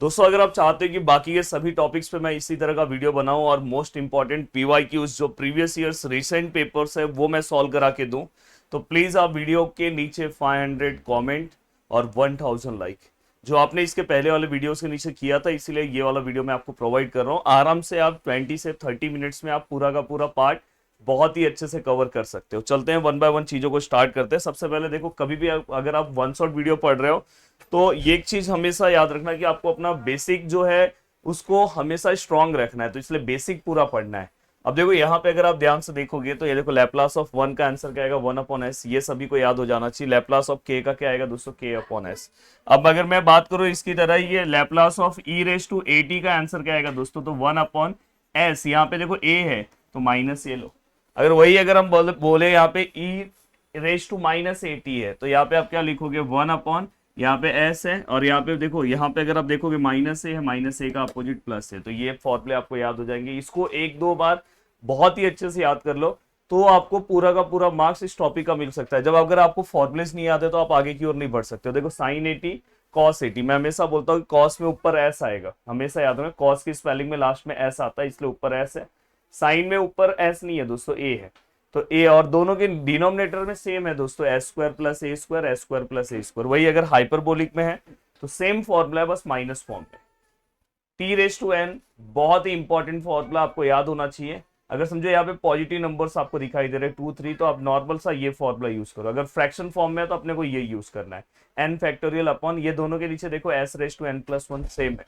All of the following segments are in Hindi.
दोस्तों अगर आप चाहते हो कि बाकी के सभी टॉपिक्स पे मैं इसी तरह का वीडियो बनाऊं और मोस्ट इंपॉर्टेंट पीवाईक्यूज जो प्रीवियस ईयर्स रिसेंट पेपर्स है वो मैं सॉल्व करा के दूं, तो प्लीज आप वीडियो के नीचे 500 कमेंट और 1000 लाइक जो आपने इसके पहले वाले वीडियोस के नीचे किया था, इसीलिए ये वाला वीडियो मैं आपको प्रोवाइड कर रहा हूँ। आराम से आप 20 से 30 मिनट्स में आप पूरा का पूरा पार्ट बहुत ही अच्छे से कवर कर सकते हो। चलते हैं वन बाय वन चीजों को स्टार्ट करते हैं। सबसे पहले देखो, कभी भी अगर आप वन शॉट वीडियो पढ़ रहे हो तो ये एक चीज हमेशा याद रखना कि आपको अपना बेसिक जो है उसको हमेशा स्ट्रांग रखना है, तो इसलिए बेसिक पूरा पढ़ना है। अब देखो यहाँ पे अगर आप ध्यान से देखोगे तो ये देखो, लैप्लास ऑफ वन का आंसर क्या आएगा, 1/s। ये सभी को याद हो जाना चाहिए। लैप्लास ऑफ के का क्या आएगा दोस्तों, k/s। अब अगर मैं बात करूं इसकी तरह, ये लैप्लास ऑफ e⁻t का आंसर क्या आएगा दोस्तों, तो 1/s। यहाँ पे देखो a है तो माइनस ये लो। अगर वही अगर हम बोले यहाँ पे e⁻−at है तो यहाँ पे आप क्या लिखोगे, 1 यहाँ पे s है, और यहाँ पे देखो, यहाँ पे अगर आप देखोगे माइनस ए है, माइनस ए का अपोजिट प्लस है, तो ये फॉर्मूले आपको याद हो जाएंगे। इसको एक दो बार बहुत ही अच्छे से याद कर लो तो आपको पूरा का पूरा मार्क्स इस टॉपिक का मिल सकता है। जब अगर आपको फॉर्मुलेस नहीं आते तो आप आगे की ओर नहीं बढ़ सकते हो। देखो sin 80 cos 80, मैं हमेशा बोलता हूँ कॉस में ऊपर एस आएगा, हमेशा याद रखना। कॉस की स्पेलिंग में लास्ट में एस आता है, इसलिए ऊपर एस है। साइन में ऊपर एस नहीं है दोस्तों, ए है, तो ए, और दोनों के डिनोमिनेटर में सेम है दोस्तों, एस स्क्वायर प्लस ए स्क्वायर, एस स्क्वायर प्लस ए स्क्वायर। वही अगर हाइपरबोलिक में है तो सेम फॉर्मूला है, बस माइनस फॉर्म में। t⁻n बहुत ही इंपॉर्टेंट फॉर्मूला, आपको याद होना चाहिए। अगर समझो यहाँ पे पॉजिटिव नंबर्स आपको दिखाई दे रहे हैं 2 3, तो आप नॉर्मल सा ये फॉर्मूला यूज करो। अगर फ्रैक्शन फॉर्म में है तो अपने को ये यूज करना है, n फैक्टोरियल अपॉन ये दोनों के नीचे देखो s⁻n+1 सेम है।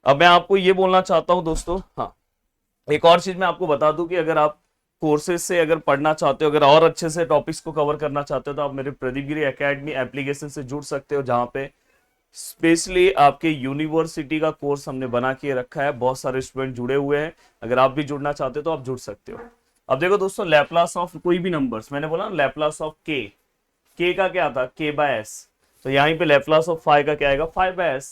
अब मैं आपको ये बोलना चाहता हूँ दोस्तों, हाँ एक और चीज मैं आपको बता दूं कि अगर आप कोर्सेज से अगर पढ़ना चाहते हो, अगर और अच्छे से टॉपिक्स को कवर करना चाहते हो, तो आप मेरे प्रदीप गिरी एकेडमी एप्लीकेशन से जुड़ सकते हो, जहां पे स्पेशली आपके यूनिवर्सिटी का कोर्स हमने बना के रखा है। बहुत सारे स्टूडेंट जुड़े हुए हैं, अगर आप भी जुड़ना चाहते हो तो आप जुड़ सकते हो। अब देखो दोस्तों, लैप्लास ऑफ कोई भी नंबर्स, मैंने बोला लैप्लास ऑफ के का क्या था, k/s, तो यहाँ पे लैप्लास ऑफ 5 का क्या आएगा, 5/s।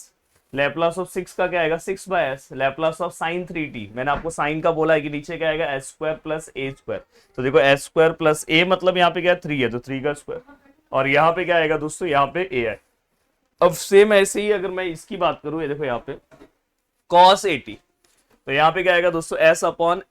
लैप्लास ऑफ 6 का क्या आएगा, 6/s। Laplace of sin 3t, मैंने आपको साइन का बोला है कि नीचे क्या आएगा, s² + a²। तो देखो s² + a मतलब यहाँ पे क्या है, 3 है, तो 3 का स्क्वायर, और यहाँ पे क्या आएगा दोस्तों, यहाँ पे a है। अब सेम ऐसे ही अगर मैं इसकी बात करूं, ये देखो यहाँ पे cos 80, तो यहाँ पे क्या आएगा दोस्तों, s/s²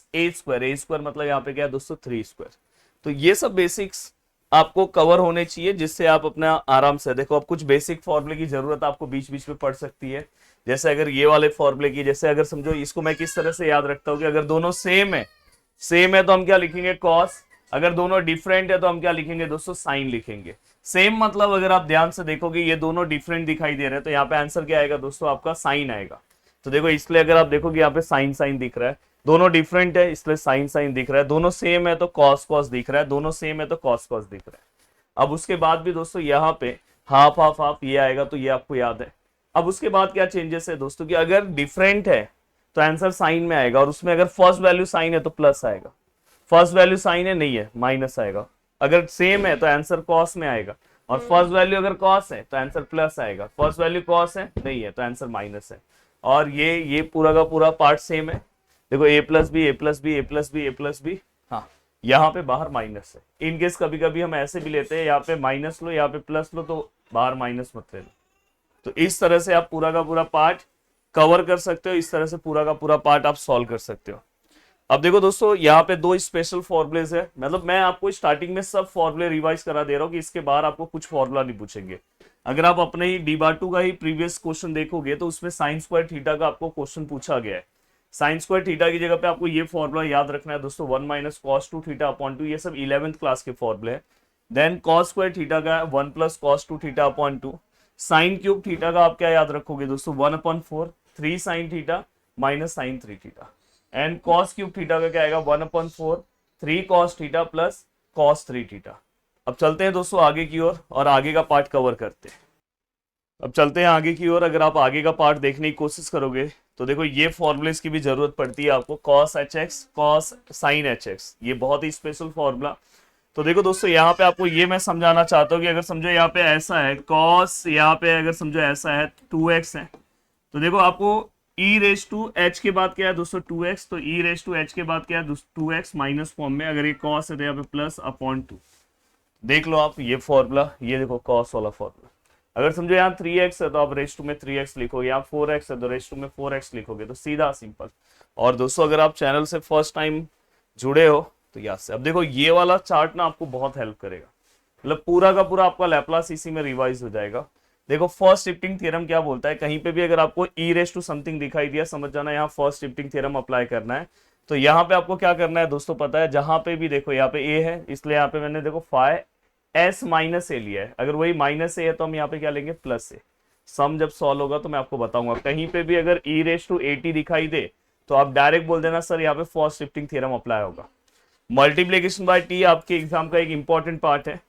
+ a²। मतलब यहाँ पे क्या है दोस्तों, 3²। तो ये सब बेसिक्स आपको कवर होने चाहिए, जिससे आप अपना आराम से देखो। अब कुछ बेसिक फॉर्मूले की जरूरत आपको बीच बीच में पड़ सकती है, जैसे अगर ये वाले फॉर्मूले की, जैसे अगर समझो इसको मैं किस तरह से याद रखता हूँ कि अगर दोनों सेम है तो हम क्या लिखेंगे, कॉस। अगर दोनों डिफरेंट है तो हम क्या लिखेंगे दोस्तों, साइन लिखेंगे। सेम मतलब अगर आप ध्यान से देखोगे ये दोनों डिफरेंट दिखाई दे रहे हैं तो यहाँ पे आंसर क्या आएगा दोस्तों, आपका साइन आएगा। तो देखो इसलिए अगर आप देखोगे यहाँ पे साइन साइन दिख रहा है, दोनों डिफरेंट है इसलिए साइन साइन दिख रहा है, दोनों सेम है तो कॉस कॉस दिख रहा है, दोनों सेम है तो कॉस कॉस दिख रहा है। अब उसके बाद भी दोस्तों यहाँ पे हाफ हाफ हाफ ये आएगा, तो ये आपको याद है। अब उसके बाद क्या चेंजेस है दोस्तों, कि अगर डिफरेंट है तो आंसर साइन में आएगा, और उसमें अगर फर्स्ट वैल्यू साइन है तो प्लस आएगा, फर्स्ट वैल्यू साइन है नहीं है माइनस आएगा। अगर सेम है तो आंसर कॉस में आएगा, और फर्स्ट वैल्यू अगर कॉस है तो आंसर प्लस आएगा, फर्स्ट वैल्यू कॉस है नहीं है तो आंसर माइनस है। और ये पूरा का पूरा पार्ट सेम है। देखो a+b a+b a+b a+b, हाँ यहाँ पे बाहर माइनस है। इनकेस कभी कभी हम ऐसे भी लेते हैं, यहाँ पे माइनस लो यहाँ पे प्लस लो, तो बाहर माइनस मत ले लो। तो इस तरह से आप पूरा का पूरा पार्ट कवर कर सकते हो, इस तरह से पूरा का पूरा पार्ट आप सॉल्व कर सकते हो। अब देखो दोस्तों, यहाँ पे 2 स्पेशल फॉर्मुलेज है, मतलब मैं आपको स्टार्टिंग में सब फॉर्मुले रिवाइज करा दे रहा हूँ कि इसके बाहर आपको कुछ फॉर्मूला नहीं पूछेंगे। अगर आप अपने ही D/2 का ही प्रीवियस क्वेश्चन देखोगे तो उसमें sin² थीटा का आपको क्वेश्चन पूछा गया है। sin² थीटा की जगह पे आपको ये फॉर्मूला याद रखना है दोस्तों, 1 - cos2 θ/2। ये सब 11th क्लास के फॉर्मूले हैं। देन cos² थीटा का 1 + cos2 θ/2। sin³ थीटा का आप क्या याद रखोगे दोस्तों, 1/4 3 sin θ - sin 3θ। And cos³ theta का क्या आएगा, 1/4 3 cos θ + cos 3θ। अब चलते हैं दोस्तों आगे की ओर और आगे का पार्ट कवर करते हैं। अब चलते हैं आगे की ओर। अगर आप आगे का पार्ट देखने की कोशिश करोगे तो देखो ये फॉर्मूलेस की भी जरूरत पड़ती है आपको, cos hx cos sin hx, ये बहुत ही स्पेशल फॉर्मूला। तो देखो दोस्तों, यहाँ पे आपको ये मैं समझाना चाहता हूँ कि अगर समझो यहाँ पे ऐसा है cos, यहाँ पे अगर समझो ऐसा है 2x है, तो देखो आपको e⁻h के बाद क्या है दोस्तों 2x, तो e⁻h के बाद क्या है 2x माइनस फॉर्म में। अगर ये cos है तो यहाँ पे +/2। देख लो आप ये फॉर्मूला, ये देखो cos वाला फॉर्मूला, अगर समझो यहाँ 3x है तो आप रेस टू में 3x लिखोगे, यहाँ 4x है तो रेस टू में 4x लिखोगे, तो सीधा सिंपल। और दोस्तों अगर आप चैनल से फर्स्ट टाइम जुड़े हो तो यहाँ से अब देखो ये वाला चार्ट ना आपको बहुत हेल्प करेगा, मतलब पूरा का पूरा आपका लैपलास इसी में रिवाइज हो जाएगा। देखो फर्स्ट शिफ्टिंग थ्योरम क्या बोलता है, कहीं पे भी अगर आपको ई रेस टू समथिंग दिखाई दिया, समझ जाना यहाँ फर्स्ट शिफ्टिंग थ्योरम अप्लाई करना है। तो यहाँ पे आपको क्या करना है दोस्तों पता है, जहां पे भी देखो यहाँ पे ए है, इसलिए यहाँ पे मैंने देखो फाइ एस माइनस ए लिया है, अगर वही माइनस ए है तो हम यहाँ पे क्या लेंगे प्लस ए। सम जब सॉल्व होगा तो मैं आपको बताऊंगा, कहीं पे भी अगर ई रेस टू 80 दिखाई दे तो आप डायरेक्ट बोल देना सर यहाँ पे फर्स्ट शिफ्टिंग थ्योरम अप्लाई होगा। मल्टीप्लीकेशन बाय टी आपके एग्जाम का एक इंपॉर्टेंट पार्ट है,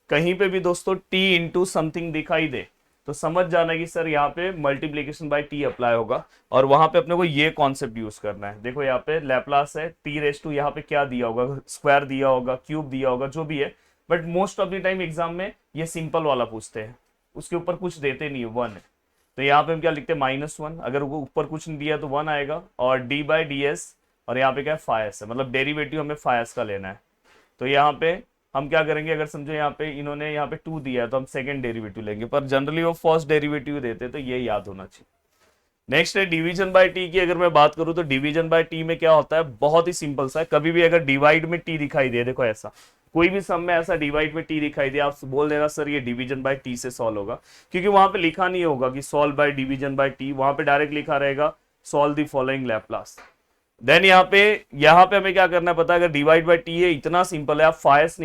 कहीं पे भी दोस्तों टी इंटू समथिंग दिखाई दे तो समझ जाना कि सर यहाँ पे मल्टीप्लीकेशन बाय टी अप्लाई होगा, और वहां पे अपने को ये कॉन्सेप्ट यूज करना है। देखो यहाँ पे लैपलास है, टी रेस टू यहाँ पे क्या दिया होगा, स्क्वायर दिया होगा, क्यूब दिया होगा, जो भी है, but most of the time exam में ये सिंपल वाला पूछते हैं, उसके ऊपर कुछ देते नहीं है, 1 है। तो यहाँ पे हम क्या लिखते हैं -1, अगर वो ऊपर कुछ नहीं दिया तो 1 आएगा, और डी बाई डी एस, और यहाँ पे क्या है फाइस है, मतलब डेरिवेटिव हमें फाइस का लेना है। तो यहाँ पे हम क्या करेंगे, अगर समझो यहाँ पे इन्होंने यहाँ पे 2 दिया है तो हम सेकंड डेरिवेटिव लेंगे, पर जनरली वो फर्स्ट डेरिवेटिव देते हैं, तो ये याद होना चाहिए। नेक्स्ट है डिवीजन बाय टी की, अगर मैं बात करूं तो डिवीजन बाय टी में क्या होता है, बहुत ही सिंपल सा है, कभी भी अगर डिवाइड में टी दिखाई दे, देखो ऐसा कोई भी सम में ऐसा डिवाइड में टी दिखाई दे, आप बोल देना सर ये डिवीजन बाय टी से सॉल्व होगा, क्योंकि वहां पे लिखा नहीं होगा कि solve by division by T, वहां पे डायरेक्ट लिखा रहेगा solve the following Laplace. Then यहाँ पे हमें क्या करना है पता है, अगर डिवाइड बाय टी है, इतना सिंपल है, आप फाइस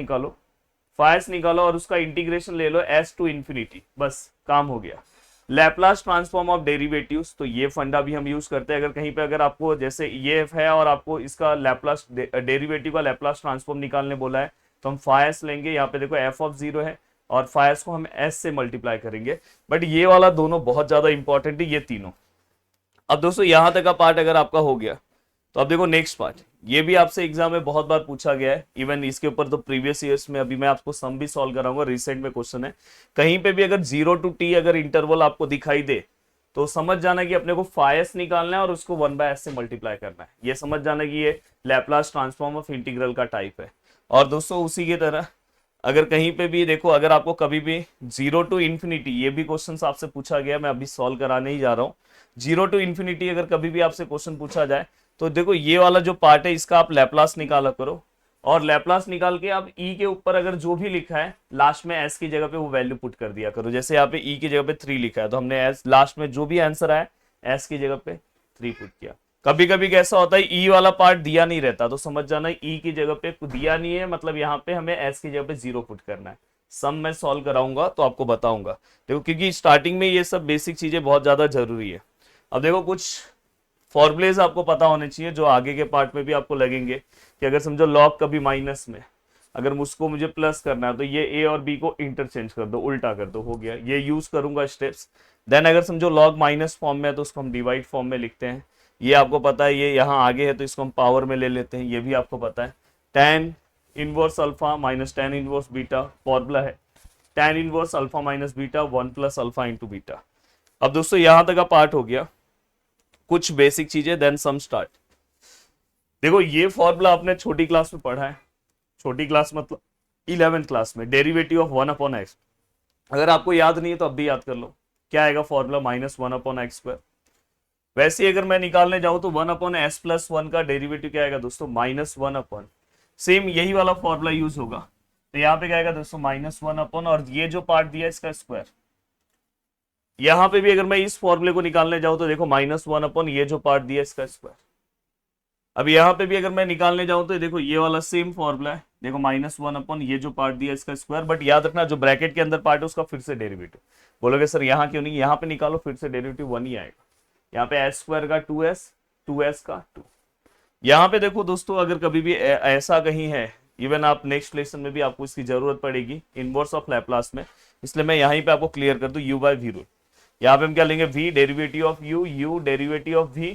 निकालो और उसका इंटीग्रेशन ले लो एस टू इंफिनिटी, बस काम हो गया। लैपलास ट्रांसफॉर्म ऑफ डेरिवेटिव्स, तो ये फंडा भी हम यूज करते हैं, अगर कहीं पे अगर आपको जैसे ये है और आपको इसका लैपलास डेरिवेटिव का लैपलास ट्रांसफॉर्म निकालने बोला है, तो हम फाइस लेंगे, यहाँ पे देखो एफ ऑफ 0 है और फाइस को हम एस से मल्टीप्लाई करेंगे, बट ये वाला दोनों बहुत ज्यादा इंपॉर्टेंट है, ये तीनों। अब दोस्तों यहां तक का पार्ट अगर आपका हो गया तो अब देखो नेक्स्ट पार्ट, ये भी आपसे एग्जाम में बहुत बार पूछा गया है, इवन इसके ऊपर तो प्रीवियस ईयर्स में, अभी मैं आपको सम भी सॉल्व कराऊंगा, रिसेंट में क्वेश्चन है, कहीं पे भी अगर 0 to t अगर इंटरवल आपको दिखाई दे तो समझ जाना कि अपने को फाइस निकालना है और उसको 1/s से मल्टीप्लाई करना है, ये समझ जाना कि ये लैपलास ट्रांसफॉर्म ऑफ इंटीग्रल का टाइप है। और दोस्तों उसी की तरह अगर कहीं पे भी देखो, अगर आपको कभी भी 0 to इंफिनिटी, ये भी क्वेश्चन आपसे पूछा गया, मैं अभी सॉल्व कराने ही जा रहा हूँ, 0 to इंफिनिटी अगर कभी भी आपसे क्वेश्चन पूछा जाए तो देखो ये वाला जो पार्ट है इसका आप लैपलास निकाला करो, और लैपलास निकाल के आप ई के ऊपर अगर जो भी लिखा है लास्ट में एस की जगह पे वो वैल्यू पुट कर दिया करो, जैसे यहाँ पे ई की जगह पे 3 लिखा है तो हमने एस लास्ट में जो भी आंसर आया एस की जगह पे 3 पुट किया। कभी कभी कैसा होता है ई वाला पार्ट दिया नहीं रहता तो समझ जाना ई की जगह पे दिया नहीं है, मतलब यहाँ पे हमें एस की जगह पे 0 पुट करना है। सम मैं सॉल्व कराऊंगा तो आपको बताऊंगा, देखो क्योंकि स्टार्टिंग में ये सब बेसिक चीजें बहुत ज्यादा जरूरी है। अब देखो कुछ फॉर्मुलेज आपको पता होने चाहिए जो आगे के पार्ट में भी आपको लगेंगे, कि अगर समझो लॉग कभी माइनस में, अगर मुझको मुझे प्लस करना है तो ये ए और बी को इंटरचेंज कर दो, उल्टा कर दो, हो गया, ये यूज करूंगा स्टेप्स। देन अगर समझो लॉग माइनस फॉर्म में है तो उसको हम डिवाइड फॉर्म में लिखते हैं, ये आपको पता है, ये यहाँ आगे है तो इसको हम पावर में ले लेते हैं, ये भी आपको पता है। tan inverse alpha minus tan inverse beta formula है, tan inverse alpha minus beta 1 plus alpha into beta. अब दोस्तों यहां तक का पार्ट हो गया, कुछ बेसिक चीजें, देन सम स्टार्ट। देखो ये फॉर्मूला आपने छोटी क्लास में पढ़ा है, छोटी क्लास मतलब 11th क्लास में, डेरिवेटिव ऑफ 1/x। अगर आपको याद नहीं है तो अब भी याद कर लो, क्या आएगा फॉर्मूला -1/x²। वैसे ही अगर मैं निकालने जाऊं तो 1/s + 1 का डेरिवेटिव क्या आएगा दोस्तों -1/, सेम यही वाला फॉर्मूला यूज होगा, तो यहाँ पे क्या आएगा दोस्तों -1/, और ये जो पार्ट दिया इसका स्क्वायर। यहां पे भी अगर मैं इस फॉर्मूले को निकालने जाऊं तो देखो -1/, ये जो पार्ट दिया इसका स्क्वायर। अब यहाँ पे भी अगर मैं निकालने जाऊं तो देखो ये वाला सेम फॉर्मूला है, देखो -1/, ये जो पार्ट दिया इसका स्क्वायर, बट याद रखना जो ब्रैकेट के अंदर पार्ट है उसका फिर से डेरिवेटिव। बोलोगे सर यहाँ क्यों नहीं, यहाँ पे निकालो फिर से डेरिवेटिव 1 ही आएगा, यहाँ पे s² का 2s का 2। यहाँ पे देखो दोस्तों अगर कभी भी ऐसा कहीं है, इवन आप नेक्स्ट लेसन में भी आपको इसकी जरूरत पड़ेगी इनवर्स ऑफ लैपलास में, इसलिए मैं यहीं पे आपको क्लियर कर दूं u/v रूल। यहाँ पे हम क्या लेंगे v derivative of u, u derivative of v,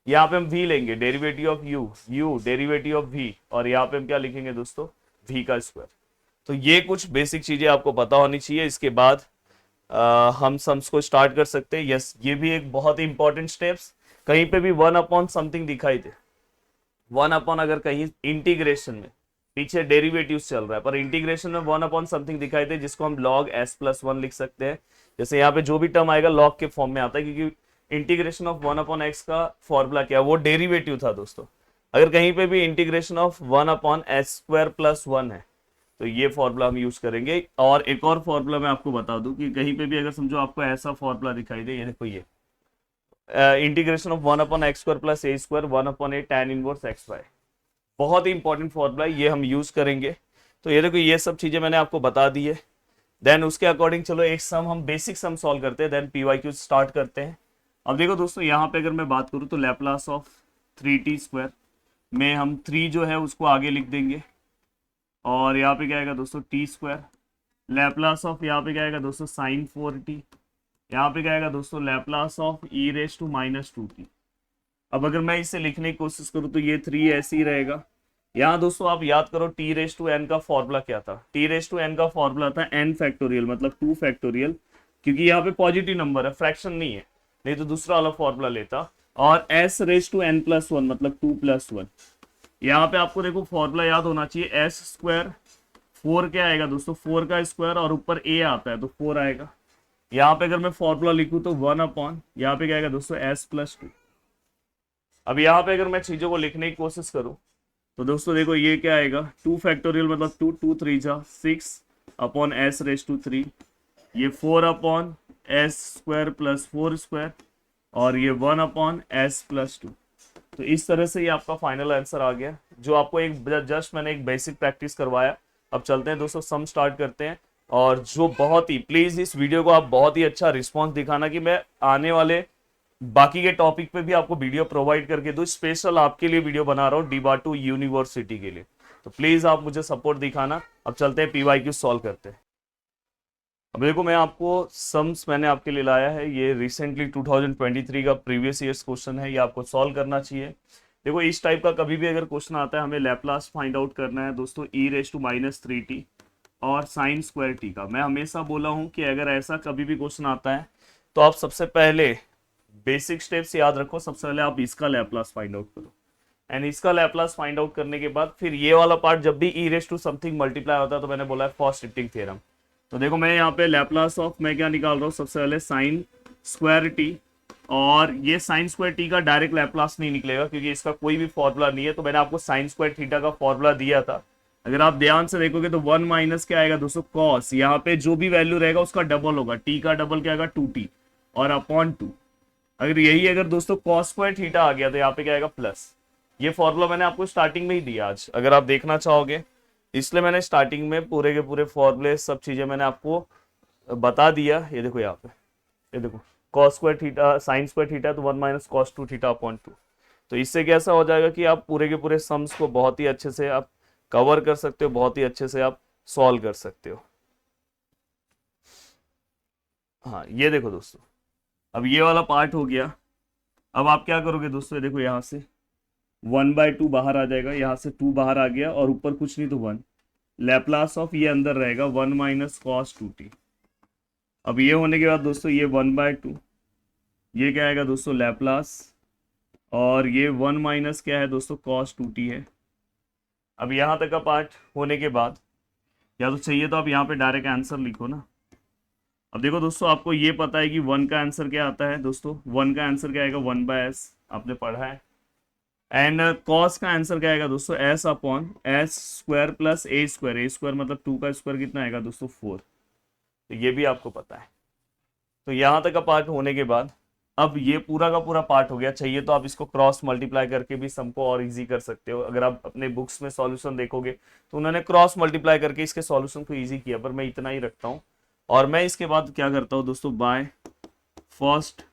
यहाँ पे हम v लेंगे derivative of u, u derivative of v, और यहाँ पे हम क्या लिखेंगे दोस्तों v का स्क्वायर। तो ये कुछ बेसिक चीजें आपको पता होनी चाहिए, इसके बाद हम सम्स को स्टार्ट कर सकते हैं। यस ये भी एक बहुत ही इंपॉर्टेंट स्टेप्स, कहीं पे भी 1/समथिंग दिखाई दे, 1/ अगर कहीं इंटीग्रेशन में पीछे डेरिवेटिव चल रहा है, पर इंटीग्रेशन में 1 अपॉन समथिंग दिखाई दे जिसको हम log s+1 लिख सकते हैं। जैसे यहाँ पे जो भी टर्म आएगा log के फॉर्म में आता है, क्योंकि इंटीग्रेशन ऑफ 1/x का फॉर्मूला क्या है, वो डेरिवेटिव था दोस्तों। अगर कहीं पे भी इंटीग्रेशन ऑफ 1/s² + 1 है तो ये फॉर्मूला हम यूज करेंगे। और एक और फॉर्मूला मैं आपको बता दूं कि कहीं पे भी अगर समझो आपको ऐसा फॉर्मूला दिखाई दे, ये देखो, ये integration of 1/x² + a² 1/a tan−1xy, बहुत ही इंपॉर्टेंट फॉर्मूला है, ये हम यूज करेंगे। तो ये देखो, ये सब चीजें मैंने आपको बता दी है। देन उसके अकॉर्डिंग चलो एक सम हम बेसिक सम सॉल्व करते हैं, देन PYQ स्टार्ट करते हैं। अब देखो दोस्तों, यहाँ पे अगर मैं बात करूँ तो लैप्लास ऑफ 3t² में हम 3 जो है उसको आगे लिख देंगे, और यहाँ पे क्या आएगा दोस्तों t²। लैप्लास ऑफ यहाँ पे क्या आएगा दोस्तों sin 4t। यहाँ पे क्या आएगा दोस्तों लैप्लास ऑफ e⁻²t। अब अगर मैं इसे लिखने की कोशिश करूँ तो ये 3 ऐसे ही रहेगा। यहाँ दोस्तों आप याद करो t⁻n का फॉर्मूला क्या था, t⁻n का फॉर्मूला था n फैक्टोरियल मतलब 2 फैक्टोरियल, क्योंकि यहाँ पे पॉजिटिव नंबर है, फ्रैक्शन नहीं है, नहीं तो दूसरा वाला फॉर्मूला लेता। और s⁻n+1 मतलब 2+1। यहाँ पे आपको देखो फॉर्मूला याद होना चाहिए, s², 4 क्या आएगा दोस्तों 4 का स्क्वायर और ऊपर a आता है तो 4 आएगा। यहाँ पे अगर मैं फॉर्मूला लिखूं तो 1/, यहाँ पे क्या आएगा दोस्तों s+2। अब यहाँ पे अगर मैं चीजों को लिखने की कोशिश करूं तो दोस्तों देखो ये क्या आएगा 2 फैक्टोरियल मतलब 2, 2 3 जा 6/s⁻3, ये 4/s² + 4² और ये 1/s+2। तो इस तरह से ये आपका फाइनल आंसर आ गया, जो आपको एक जस्ट मैंने एक बेसिक प्रैक्टिस करवाया। अब चलते हैं दोस्तों, सम स्टार्ट करते हैं। और जो बहुत ही प्लीज इस वीडियो को आप बहुत ही अच्छा रिस्पांस दिखाना कि मैं आने वाले बाकी के टॉपिक पे भी आपको वीडियो प्रोवाइड करके दूं, स्पेशल आपके लिए वीडियो बना रहा हूँ DIBATU यूनिवर्सिटी के लिए। तो प्लीज आप मुझे सपोर्ट दिखाना। अब चलते हैं PYQ सॉल्व करते हैं। अब देखो, मैं आपको सम्स मैंने आपके लिए लाया है, ये रिसेंटली 2023 का प्रीवियस ईयर्स क्वेश्चन है, ये आपको सॉल्व करना चाहिए। देखो इस टाइप का कभी भी अगर क्वेश्चन आता है, हमें लैप्लास फाइंड आउट करना है दोस्तों e⁻³ और sin² का। मैं हमेशा बोला हूं कि अगर ऐसा कभी भी क्वेश्चन आता है तो आप सबसे पहले बेसिक स्टेप्स याद रखो। सबसे पहले आप इसका लैप्लास फाइंड आउट करो, एंड इसका लैप्लास फाइंड आउट करने के बाद फिर ये वाला पार्ट जब भी e⁻समथिंग मल्टीप्लाई होता है तो मैंने बोला है फर्स्ट शिफ्टिंग थ्योरम। तो देखो मैं यहाँ पे लैप्लास ऑफ मैं क्या निकाल रहा हूँ, सबसे पहले sin²t, और ये sin²t का डायरेक्ट लैप्लास नहीं निकलेगा क्योंकि इसका कोई भी फॉर्मूला नहीं है। तो मैंने आपको sin²θ का फॉर्मूला दिया था, अगर आप ध्यान से देखोगे तो 1 माइनस क्या आएगा दोस्तों cos, यहाँ पे जो भी वैल्यू रहेगा उसका डबल होगा, t का डबल क्या आएगा 2t और अपॉन 2। अगर यही अगर दोस्तों cos² आ गया तो यहाँ पे क्या आएगा प्लस। ये फॉर्मूला मैंने आपको स्टार्टिंग में ही दिया आज, अगर आप देखना चाहोगे, इसलिए मैंने स्टार्टिंग में पूरे के पूरे फॉर्मूले सब चीजें मैंने आपको बता दिया। ये देखो यहाँ पे, ये देखो cos² sin² तो 1 माइनस cos2θ अपॉन 2। तो इससे कैसा हो जाएगा कि आप पूरे के पूरे सम्स को बहुत ही अच्छे से आप कवर कर सकते हो, बहुत ही अच्छे से आप सॉल्व कर सकते हो। हाँ ये देखो दोस्तों, अब ये वाला पार्ट हो गया। अब आप क्या करोगे दोस्तों, देखो यहाँ से 1/2 बाहर आ जाएगा, यहाँ से 2 बाहर आ गया और ऊपर कुछ नहीं तो 1। लैप्लास ऑफ ये अंदर रहेगा 1 माइनस cos2t। अब ये होने के बाद दोस्तों ये 1/2, ये क्या आएगा दोस्तों लैप्लास, और ये 1 माइनस क्या है दोस्तों cos2t है। अब यहाँ तक का पार्ट होने के बाद या तो चाहिए तो आप यहाँ पे डायरेक्ट आंसर लिखो ना। अब देखो दोस्तों, आपको ये पता है कि 1 का आंसर क्या आता है दोस्तों, 1 का आंसर क्या आएगा 1/s, आपने पढ़ा है। एंड cos का आंसर क्या आएगा दोस्तों s अपॉन s² + a² मतलब 2 का स्क्वायर कितना आएगा दोस्तों 4। तो ये भी आपको पता है। तो यहाँ तक का पार्ट होने के बाद अब ये पूरा का पूरा पार्ट हो गया। चाहिए तो आप इसको क्रॉस मल्टीप्लाई करके भी सम को और इजी कर सकते हो। अगर आप अपने बुक्स में सॉल्यूशन देखोगे तो उन्होंने क्रॉस मल्टीप्लाई करके इसके सॉल्यूशन को इजी किया, पर मैं इतना ही रखता हूँ। और मैं इसके बाद क्या करता हूँ दोस्तों, by first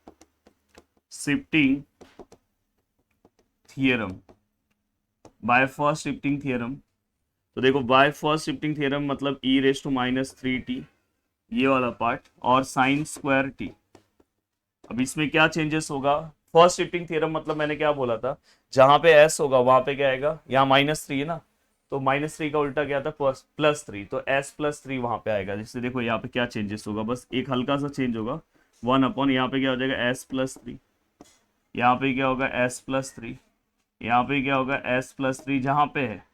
shifting theorem, by first shifting theorem. तो देखो बाय फर्स्ट शिफ्टिंग थियरम मतलब e⁻³ ये वाला पार्ट और sin²t। अब इसमें क्या चेंजेस होगा, फर्स्ट शिफ्टिंग थ्योरम मतलब मैंने क्या बोला था, जहां पे s होगा वहां पे क्या आएगा, यहाँ -3 है ना, तो -3 का उल्टा क्या था +3, तो s+3 वहां पे आएगा। जैसे देखो यहाँ पे क्या चेंजेस होगा, बस एक हल्का सा चेंज होगा 1 अपॉन, यहाँ पे क्या हो जाएगा s+3, यहाँ पे क्या होगा s+3, यहाँ पे क्या होगा s+3 जहां पे है,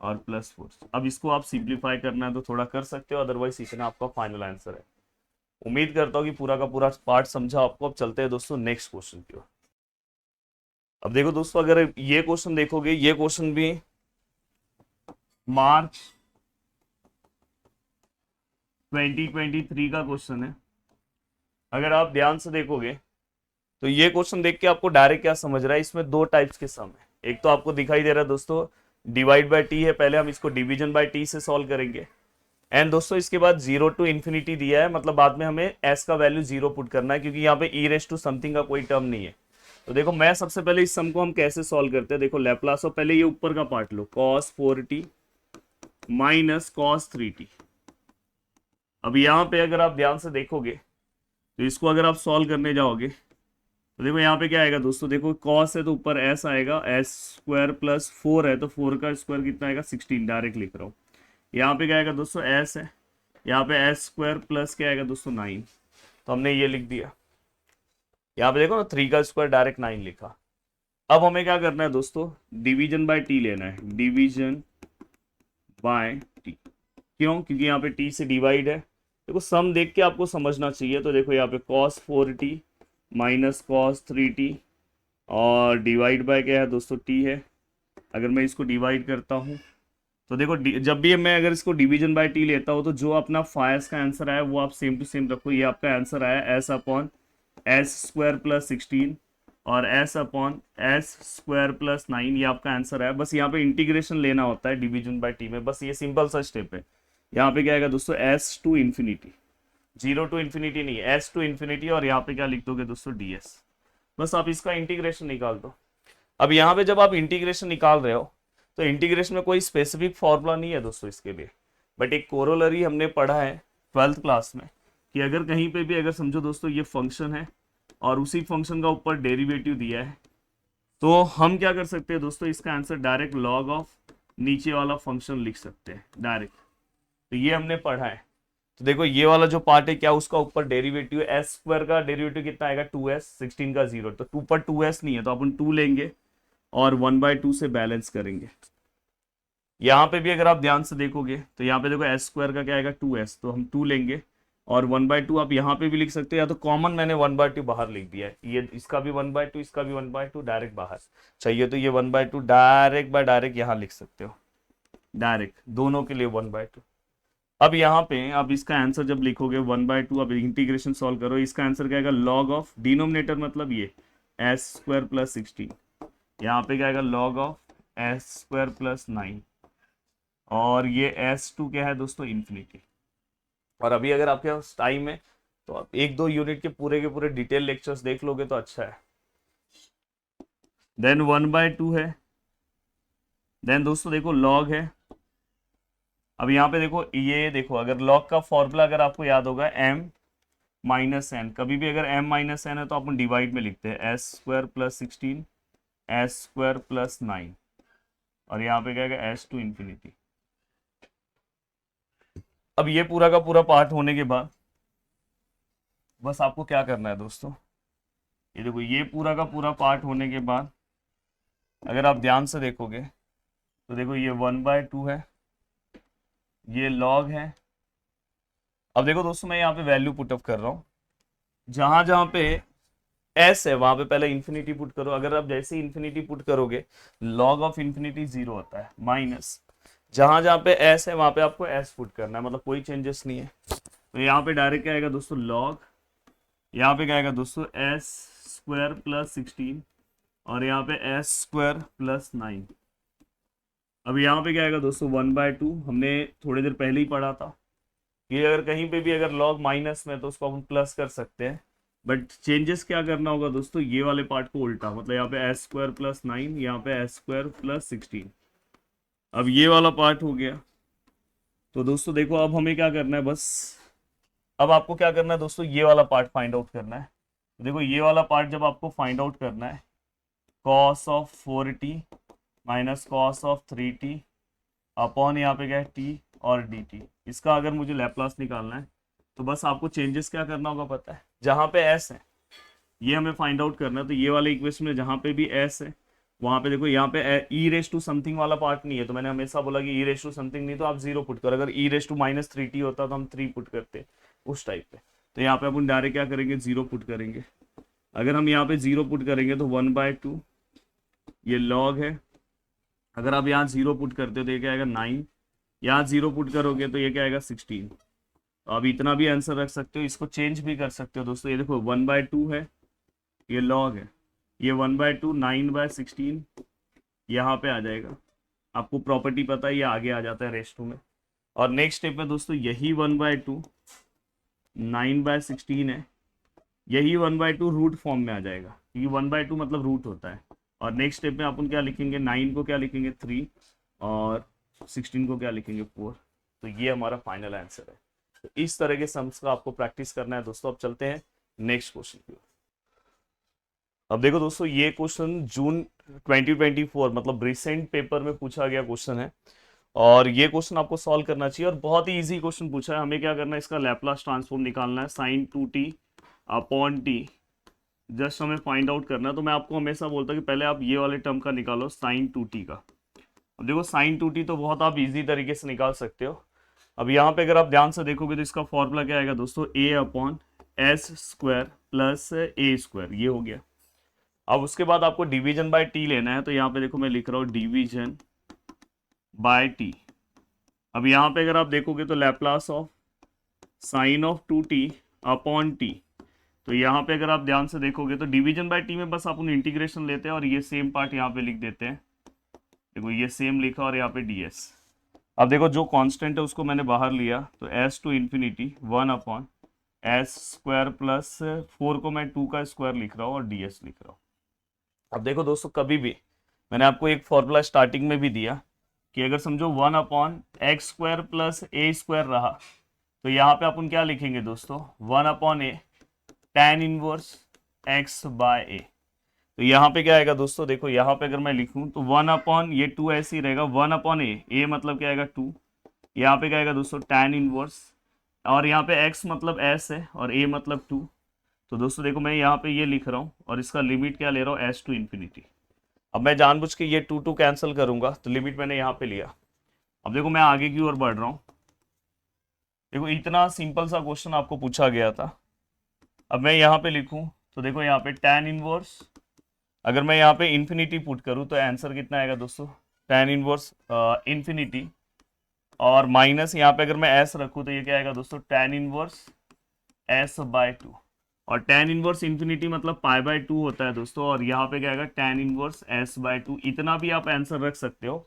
और +4। अब इसको आप सिंप्लीफाई करना है तो थोड़ा कर सकते हो, अदरवाइज इतना आपका फाइनल आंसर है। उम्मीद करता हूँ कि पूरा का पूरा पार्ट समझा आपको। अब चलते हैं दोस्तों नेक्स्ट क्वेश्चन की ओर। अब देखो दोस्तों, अगर ये क्वेश्चन देखोगे, ये क्वेश्चन भी मार्च 2023 का क्वेश्चन है। अगर आप ध्यान से देखोगे तो ये क्वेश्चन देख के आपको डायरेक्ट क्या समझ रहा है, इसमें दो टाइप्स के सम है। एक तो आपको दिखाई दे रहा है दोस्तों डिवाइड बाय टी है, पहले हम इसको डिवीजन बाय टी से सॉल्व करेंगे। एंड दोस्तों इसके बाद 0 टू इन्फिनिटी दिया है, मतलब बाद में हमें एस का वैल्यू 0 पुट करना है, क्योंकि यहाँ पे ई रेस टू समथिंग का कोई टर्म नहीं है। तो देखो मैं सबसे पहले इस सम को हम कैसे सॉल्व करते हैं। देखो लैप्लास ऑफ, पहले ये ऊपर का पार्ट लो, cos 4t minus cos 3t। अब यहाँ पे अगर आप ध्यान से देखोगे तो इसको अगर आप सॉल्व करने जाओगे तो देखो यहाँ पे क्या आएगा दोस्तों, देखो cos है तो ऊपर s आएगा, s² प्लस 4 है तो 4 का स्क्वायर कितना आएगा 16, डायरेक्ट लिख रहा हूँ। यहाँ पे क्या आएगा दोस्तों s है, यहाँ पे s² प्लस क्या आएगा दोस्तों 9, तो हमने ये लिख दिया। यहाँ पे देखो ना 3 का स्क्वायर डायरेक्ट 9 लिखा। अब हमें क्या करना है दोस्तों, डिवीजन बाय टी लेना है, डिवीजन बाय टी। क्यों? क्योंकि यहाँ पे टी से डिवाइड है। देखो सम देख के आपको समझना चाहिए। तो देखो यहाँ पे cos 4t minus cos 3t और डिवाइड बाय क्या है दोस्तों t है। अगर मैं इसको डिवाइड करता हूँ तो देखो जब भी मैं अगर इसको डिवीजन बाय टी लेता हूँ तो जो अपना फायस का आंसर आया वो आप सेम टू सेम रखो। ये आपका आंसर आया s अपॉन s² प्लस 16 और s अपॉन s² प्लस 9, ये आपका आंसर है। बस यहाँ पे इंटीग्रेशन लेना होता है डिवीजन बाय टी में, बस ये सिंपल सा स्टेप है। यहाँ पे क्या आएगा दोस्तों s to infinity, 0 to infinity नहीं, s टू इन्फिनिटी, और यहाँ पे क्या लिख दोगे दोस्तों ds। बस आप इसका इंटीग्रेशन निकाल दो। अब यहाँ पे जब आप इंटीग्रेशन निकाल रहे हो तो इंटीग्रेशन में कोई स्पेसिफिक फॉर्मूला नहीं है दोस्तों इसके लिए, बट एक कोरोलरी हमने पढ़ा है 12th क्लास में कि अगर कहीं पे भी अगर समझो दोस्तों ये फंक्शन है और उसी फंक्शन का ऊपर डेरिवेटिव दिया है तो हम क्या कर सकते हैं दोस्तों, इसका आंसर डायरेक्ट लॉग ऑफ नीचे वाला फंक्शन लिख सकते हैं डायरेक्ट। तो ये हमने पढ़ा है। तो देखो ये वाला जो पार्ट है क्या, उसका ऊपर डेरिवेटिव s² का डेरिवेटिव कितना आएगा 2s, 16 का 0, तो ऊपर 2s नहीं है तो अपन 2 लेंगे और 1/2 से बैलेंस करेंगे। यहाँ पे भी अगर आप ध्यान से देखोगे तो यहाँ पे देखो s² का क्या आएगा 2s, तो हम 2 लेंगे और 1/2 आप यहाँ पे भी लिख सकते हो, या तो कॉमन मैंने 1/2 बाहर लिख दिया है, ये इसका भी 1/2 इसका भी 1/2 डायरेक्ट बाहर चाहिए तो ये 1/2 डायरेक्ट बाय डायरेक्ट यहाँ लिख सकते हो, डायरेक्ट दोनों के लिए 1/2। अब यहाँ पे अब इसका आंसर जब लिखोगे 1/2, अब इंटीग्रेशन सॉल्व करो, इसका आंसर क्या आएगा लॉग ऑफ डिनोमिनेटर मतलब ये s² प्लस 16, यहाँ पे क्या आएगा लॉग ऑफ s² प्लस 9 और ये s2 क्या है दोस्तों इन्फिनिटी। और अभी अगर आपके पास टाइम है तो आप 1-2 यूनिट के पूरे डिटेल लेक्चर्स देख लोगे तो अच्छा है। देन 1/2 है, देन दोस्तों देखो लॉग है। अब यहाँ पे देखो ये देखो अगर लॉग का फॉर्मूला अगर आपको याद होगा m माइनस एन, कभी भी अगर m माइनस एन है तो अपन डिवाइड में लिखते हैं s² प्लस 16 s² प्लस 9 और यहाँ पे क्या आएगा s टू इन्फिनिटी। अब ये पूरा का पूरा पार्ट होने के बाद बस आपको क्या करना है दोस्तों, ये देखो ये पूरा का पूरा पार्ट होने के बाद अगर आप ध्यान से देखोगे तो देखो ये 1/2 है, ये लॉग है। अब देखो दोस्तों मैं यहाँ पे वैल्यू पुटअप कर रहा हूँ, जहां जहां पे s है वहां पे पहले इन्फिनिटी पुट करो। अगर आप जैसे इन्फिनिटी पुट करोगे लॉग ऑफ इन्फिनिटी 0 होता है, माइनस जहां जहां पे s है वहां पे आपको s पुट करना है, मतलब कोई चेंजेस नहीं है। तो यहाँ पे डायरेक्ट क्या आएगा दोस्तों लॉग, यहाँ पे क्या आएगा दोस्तों s² प्लस 16 और यहाँ पे s² प्लस 9। अब यहाँ पे क्या आएगा दोस्तों 1/2, हमने थोड़ी देर पहले ही पढ़ा था कि अगर कहीं पे भी अगर लॉग माइनस में तो उसको हम प्लस कर सकते हैं, बट चेंजेस क्या करना होगा दोस्तों, ये वाले पार्ट को उल्टा, मतलब यहाँ पे s² प्लस 9, यहाँ पे s² प्लस 16। अब ये वाला पार्ट हो गया। तो दोस्तों देखो अब हमें क्या करना है, बस अब आपको क्या करना है दोस्तों, ये वाला पार्ट फाइंड आउट करना है। तो देखो ये वाला पार्ट जब आपको फाइंड आउट करना है, cos of 4t minus cos of 3t upon यहाँ पे क्या है t और dt, इसका अगर मुझे लैप्लास निकालना है तो बस आपको चेंजेस क्या करना होगा पता है, जहाँ पे s है ये हमें फाइंड आउट करना है। तो ये वाले इक्वेशन में जहाँ पे भी s है वहां पे देखो यहाँ पे ई रेस टू समथिंग वाला पार्ट नहीं है, तो मैंने हमेशा बोला कि ई रेस टू समथिंग नहीं तो आप 0 पुट करो। अगर ई रेस टू -3t होता तो हम 3 पुट करते उस टाइप पे। तो यहाँ पे अपन डायरेक्ट क्या करेंगे, 0 पुट करेंगे। अगर हम यहाँ पे 0 पुट करेंगे तो 1/2 ये लॉग है। अगर आप यहाँ 0 पुट करते हो तो ये क्या आएगा 9, यहाँ 0 पुट करोगे तो ये क्या आएगा 16। तो आप इतना भी आंसर रख सकते हो, इसको चेंज भी कर सकते हो दोस्तों। ये देखो 1/2 है, ये लॉग है, ये 1/2 9/16 यहाँ पे आ जाएगा। आपको प्रॉपर्टी पता है, ये आगे आ जाता है रेस टू में। और नेक्स्ट स्टेप में दोस्तों यही 1/2 9/16 है, यही 1/2 रूट फॉर्म में आ जाएगा, क्योंकि 1/2 मतलब रूट होता है। और नेक्स्ट स्टेप में अपन क्या लिखेंगे, 9 को क्या लिखेंगे 3 और 16 को क्या लिखेंगे 4। तो ये हमारा फाइनल आंसर है। तो इस तरह के सम्स का आपको प्रैक्टिस करना है दोस्तों। अब चलते हैं नेक्स्ट क्वेश्चन की ओर। अब देखो दोस्तों, ये क्वेश्चन जून 2024 मतलब रिसेंट पेपर में पूछा गया क्वेश्चन है, और ये क्वेश्चन आपको सॉल्व करना चाहिए। और बहुत ही इजी क्वेश्चन पूछा है। हमें क्या करना है, इसका लैपलास ट्रांसफॉर्म निकालना है, sin 2t upon t। Just हमें फाइंड आउट करना है। तो मैं आपको हमेशा बोलता हूँ कि पहले आप ये वाले टर्म का निकालो, sin 2t का। अब देखो sin 2t तो बहुत आप इजी तरीके से निकाल सकते हो। अब यहाँ पे अगर आप ध्यान से देखोगे तो इसका फॉर्मूला क्या आएगा दोस्तों, a upon S square plus A square, ये हो गया। अब उसके बाद आपको डिवीजन बाय टी लेना है। तो यहाँ पे देखो मैं लिख रहा हूँ डिवीजन बाय टी। अब यहाँ पे अगर आप देखोगे तो Laplace of sine of 2t upon T. तो यहाँ पे अगर आप ध्यान से देखोगे तो डिवीजन बाय टी में बस आप उन इंटीग्रेशन लेते हैं और ये सेम पार्ट यहाँ पे लिख देते हैं। देखो ये सेम लिखा और यहाँ पे ds। अब देखो जो कांस्टेंट है उसको मैंने बाहर लिया, तो s to infinity 1 upon S square plus 4 को मैं 2 का स्क्वायर लिख रहा हूँ और ds लिख रहा हूँ। अब देखो दोस्तों, कभी भी मैंने आपको एक फॉर्मूला स्टार्टिंग में भी दिया कि अगर समझो 1 अपॉन एक्स स्क्वायर प्लस ए स्क्वायर रहा, तो यहाँ पे अपन क्या लिखेंगे दोस्तों, 1 अपॉन ए tan इनवर्स x बाय ए। तो यहाँ पे क्या आएगा दोस्तों, देखो यहाँ पे अगर मैं लिखूं तो 1 अपॉन ये 2 ऐसे ही रहेगा, 1 अपॉन ए मतलब क्या आएगा 2। यहाँ पे क्या आएगा दोस्तों tan इनवर्स, और यहाँ पे x मतलब s है और a मतलब 2। तो दोस्तों देखो मैं यहाँ पे ये लिख रहा हूँ और इसका लिमिट क्या ले रहा हूँ, s टू इन्फिनिटी। अब मैं जानबूझ के ये 2 कैंसिल करूंगा, तो लिमिट मैंने यहाँ पे लिया। अब देखो मैं आगे की ओर बढ़ रहा हूँ। देखो इतना सिंपल सा क्वेश्चन आपको पूछा गया था। अब मैं यहाँ पे लिखूं तो देखो यहाँ पे tan इनवर्स, अगर मैं यहाँ पे इन्फिनिटी पुट करूँ तो आंसर कितना आएगा दोस्तों, tan इनवर्स इन्फिनिटी, और माइनस यहाँ पे अगर मैं s रखूँ तो ये क्या आएगा दोस्तों, tan इनवर्स s बाय 2। और tan इनवर्स इन्फिनिटी मतलब π/2 होता है दोस्तों, और यहाँ पे क्या आएगा tan इनवर्स s बाय 2। इतना भी आप आंसर रख सकते हो।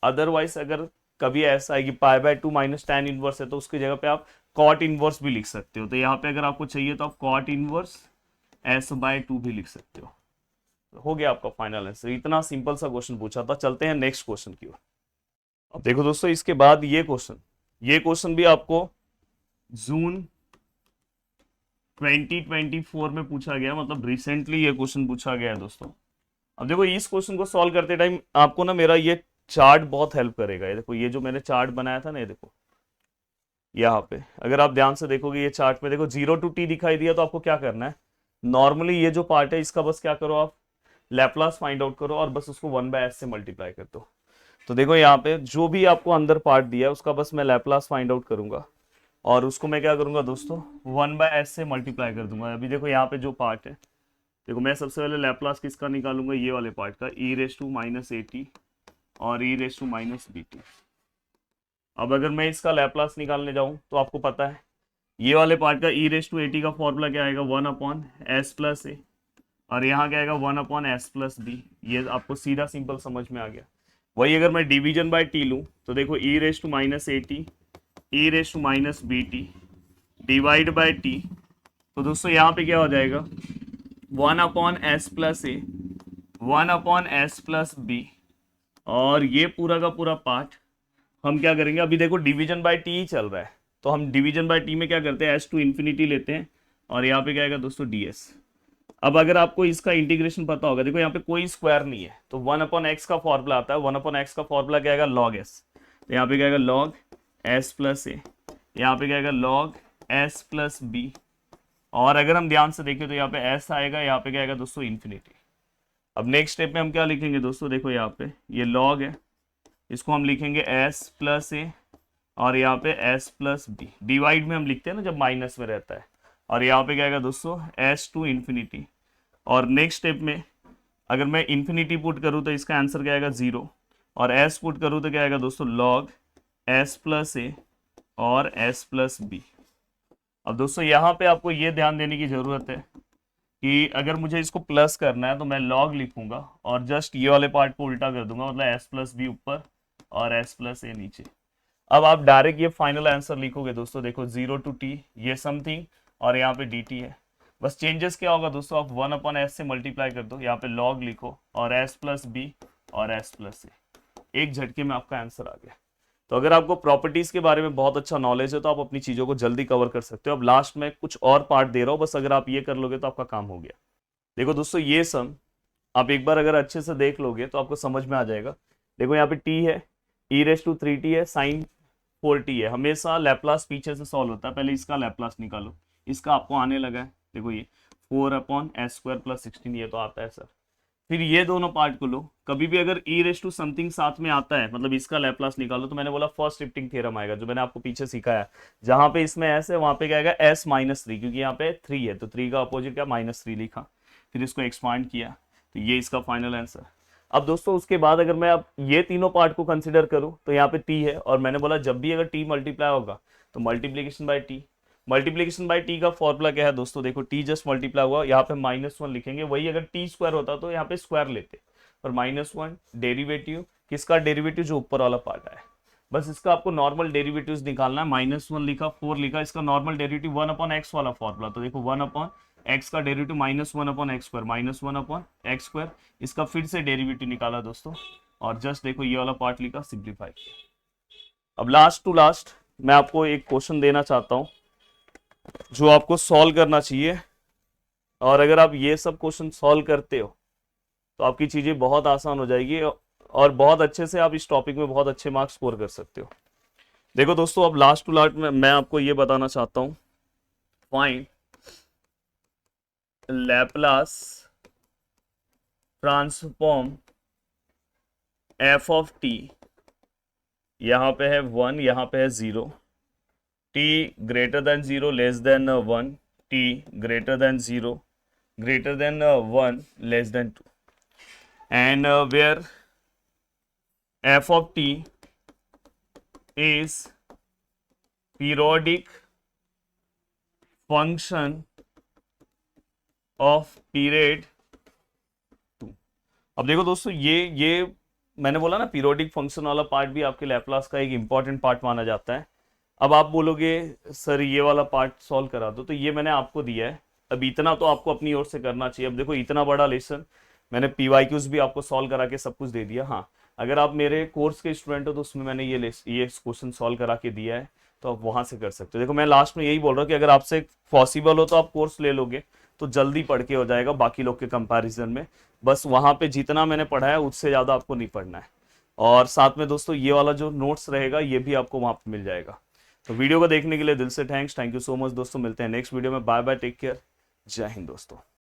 अदरवाइज अगर कभी ऐसा है कि π/2 माइनस tan इनवर्स है तो उसकी जगह पे आप cot इनवर्स भी लिख सकते हो। तो यहाँ पे अगर आपको चाहिए तो आप cot इनवर्स s बाय 2 भी लिख सकते हो। तो हो गया आपका फाइनल आंसर। इतना सिंपल सा क्वेश्चन पूछा था। चलते हैं नेक्स्ट क्वेश्चन की ओर। अब देखो दोस्तों, इसके बाद ये क्वेश्चन भी आपको जून 2024 में पूछा गया, मतलब रिसेंटली ये क्वेश्चन पूछा गया है दोस्तों। अब देखो इस क्वेश्चन को सॉल्व करते टाइम आपको ना मेरा ये चार्ट बहुत हेल्प करेगा। ये देखो ये जो मैंने चार्ट बनाया था ना, ये देखो यहाँ पे अगर आप ध्यान से देखोगे ये चार्ट में देखो 0 टू t दिखाई दिया, तो आपको क्या करना है, नॉर्मली ये जो पार्ट है इसका बस क्या करो, आप लैप्लास फाइंड आउट करो और बस उसको 1/s से मल्टीप्लाई कर दो। तो देखो यहाँ पे जो भी आपको अंदर पार्ट दिया है उसका बस मैं लैप्लास फाइंड आउट करूंगा और उसको मैं क्या करूंगा दोस्तों, 1/s से मल्टीप्लाई कर दूंगा। अभी देखो यहाँ पे जो पार्ट है, देखो मैं सबसे पहले लैप्लास किसका निकालूंगा, ये वाले पार्ट का, e⁻⁻at और e⁻⁻bt। अब अगर मैं इसका लैप्लास निकालने जाऊं तो आपको पता है ये वाले पार्ट का e⁻⁻at का फॉर्मूला क्या आएगा, 1 अपॉन एस प्लस ए, और यहाँ क्या आएगा 1 अपॉन एस प्लस बी। ये आपको सीधा सिंपल समझ में आ गया। वही अगर मैं डिवीजन बाय टी लूँ तो देखो e⁻⁻at e⁻⁻bt divide by T. तो दोस्तों यहाँ पे क्या हो जाएगा, 1 अपॉन एस प्लस ए 1 अपॉन एस प्लस बी, और ये पूरा का पूरा पार्ट हम क्या करेंगे, अभी देखो डिवीजन बाय टी ही चल रहा है तो हम डिवीजन बाय टी में क्या करते हैं, एस टू इन्फिनिटी लेते हैं और यहाँ पे क्या आएगा दोस्तों ds। अब अगर आपको इसका इंटीग्रेशन पता होगा, देखो यहाँ पे कोई स्क्वायर नहीं है तो 1 अपॉन एक्स का फॉर्मूला आता है, 1 अपॉन एक्स का फॉर्मूला क्या आएगा, लॉग एस। तो यहाँ पे क्या आएगा लॉग एस प्लस ए, यहाँ पे क्या आएगा लॉग एस प्लस बी, और अगर हम ध्यान से देखें तो यहाँ पे एस आएगा, यहाँ पे क्या आएगा दोस्तों इन्फिनिटी। अब नेक्स्ट स्टेप में हम क्या लिखेंगे दोस्तों, देखो यहाँ पे ये लॉग है, इसको हम लिखेंगे s प्लस ए, और यहाँ पे s प्लस बी। डिवाइड में हम लिखते हैं ना जब माइनस में रहता है। और यहाँ पे क्या आएगा दोस्तों, s टू इन्फिनिटी। और नेक्स्ट स्टेप में अगर मैं इन्फिनिटी पुट करूँ तो इसका आंसर क्या आएगा 0, और s पुट करूँ तो क्या आएगा दोस्तों, लॉग s प्लस ए और s प्लस बी। अब दोस्तों यहाँ पे आपको ये ध्यान देने की जरूरत है कि अगर मुझे इसको प्लस करना है तो मैं लॉग लिखूंगा और जस्ट ये वाले पार्ट को उल्टा कर दूंगा, मतलब s प्लस बी ऊपर और s प्लस ए नीचे। अब आप डायरेक्ट ये फाइनल आंसर लिखोगे दोस्तों, देखो 0 टू t ये समथिंग, और यहाँ पे dt है। बस चेंजेस क्या होगा दोस्तों, आप 1 अपॉन s से मल्टीप्लाई कर दो, यहाँ पे लॉग लिखो और s प्लस बी और s प्लस ए, एक झटके में आपका आंसर आ गया। तो अगर आपको प्रॉपर्टीज के बारे में बहुत अच्छा नॉलेज है तो आप अपनी चीजों को जल्दी कवर कर सकते हो। अब लास्ट में कुछ और पार्ट दे रहा हूं, बस अगर आप ये कर लोगे तो आपका काम हो गया। देखो दोस्तों ये सम आप एक बार अगर अच्छे से देख लोगे तो आपको समझ में आ जाएगा। देखो यहाँ पे t है, e⁻³ है, sin 4t है। हमेशा लैप्लास पीछे से सॉल्व होता है, पहले इसका लैप्लास निकालो। इसका आपको आने लगा है, देखो ये 4/s² + 16 ये तो आता है सर। फिर ये दोनों पार्ट को लो, कभी भी अगर e⁻² समथिंग साथ में आता है, मतलब इसका लैप्लास निकालो, तो मैंने बोला फर्स्ट शिफ्टिंग थ्योरम आएगा जो मैंने आपको पीछे सिखाया। जहां पे इसमें s है वहां पे क्या आएगा s-3, क्योंकि यहाँ पे 3 है तो 3 का अपोजिट क्या -3 लिखा, फिर इसको एक्सपांड किया, तो ये इसका फाइनल आंसर। अब दोस्तों उसके बाद अगर मैं अब ये तीनों पार्ट को कंसिडर करूं तो यहाँ पे t है, और मैंने बोला जब भी अगर t मल्टीप्लाई होगा तो multiplication bye t। Multiplication bye t का फॉर्मूला क्या है दोस्तों, देखो t जस्ट मल्टीप्लाई हुआ, यहाँ पे -1 लिखेंगे, वही अगर t² होता तो यहाँ पे स्क्वायर लेते, और -1 डेरिवेटिव, किसका डेरिवेटिव, जो ऊपर वाला पार्ट है। बस इसका आपको नॉर्मल डेरिवेटिव्स निकालना है। -1 लिखा, 4 लिखा, इसका नॉर्मल डेरिवेटिव 1/x वाला फॉर्मूला, तो देखो 1/x का डेरिवेटिव -1/x², -1/x², इसका फिर से डेरिवेटिव निकाला दोस्तों, और जस्ट देखो ये वाला पार्ट लिखा, सिंप्लीफाई किया। अब लास्ट टू लास्ट मैं आपको एक क्वेश्चन देना चाहता हूं जो आपको सॉल्व करना चाहिए, और अगर आप ये सब क्वेश्चन सॉल्व करते हो तो आपकी चीजें बहुत आसान हो जाएगी और बहुत अच्छे से आप इस टॉपिक में बहुत अच्छे मार्क्स स्कोर कर सकते हो। देखो दोस्तों अब लास्ट टू लास्ट में मैं आपको ये बताना चाहता हूं, find Laplace transform f of t, यहाँ पे है 1, यहाँ पे है 0, t greater than 0 less than 1, t greater than 0 greater than 1 less than 2, and where f of t is periodic function of period 2। अब देखो दोस्तों ये मैंने बोला ना पीरियोडिक फंक्शन वाला पार्ट भी आपके लैप्लास का एक इंपॉर्टेंट पार्ट माना जाता है। अब आप बोलोगे सर ये वाला पार्ट सॉल्व करा दो, तो ये मैंने आपको दिया है, अब इतना तो आपको अपनी ओर से करना चाहिए। अब देखो इतना बड़ा लेसन मैंने PYQs भी आपको सॉल्व करा के सब कुछ दे दिया। हाँ अगर आप मेरे कोर्स के स्टूडेंट हो तो उसमें मैंने ये क्वेश्चन सॉल्व करा के दिया है, तो आप वहां से कर सकते हो। देखो मैं लास्ट में यही बोल रहा हूँ कि अगर आपसे पॉसिबल हो तो आप कोर्स ले लोगे तो जल्दी पढ़ के हो जाएगा बाकी लोग के कंपैरिजन में। बस वहां पे जितना मैंने पढ़ा है उससे ज़्यादा आपको नहीं पढ़ना है। और साथ में दोस्तों ये वाला जो नोट्स रहेगा ये भी आपको वहां पे मिल जाएगा। तो वीडियो को देखने के लिए दिल से थैंक यू सो मच दोस्तों, मिलते हैं नेक्स्ट वीडियो में। बाय बाय, टेक केयर, जय हिंद दोस्तों।